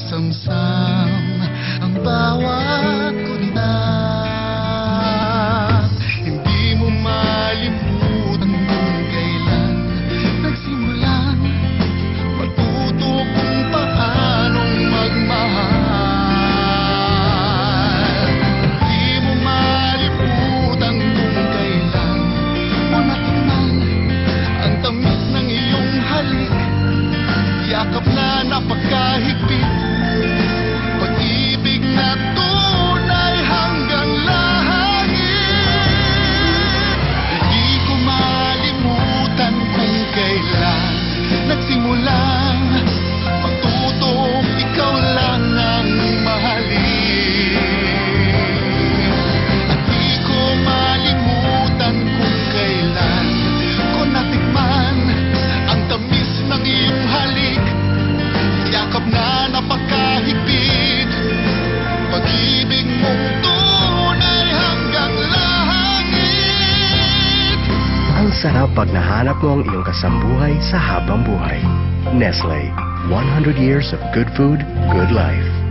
masamsam ang bawat kunat. Hindi mo malimutan kung kailan nagsimulan matuto kung paanong magmahal. Hindi mo malimutan kung kailan mo natikman ang tamis ng iyong halik, yakap na napakahigpit, pag-ibig na tunay hanggang langit. Hindi ko malimutan kung kailan nagsimulang magtutong ikaw lang ang mahalin. At di ko malimutan kung kailan ko natikman ang tamis ng iyong halik, yakap na napakahigpit, pag-ibig mong tunay hanggang langit. Ang sarap pag nahanap mo ang iyong kasambuhay sa habang buhay. Nestle, 100 years of good food, good life.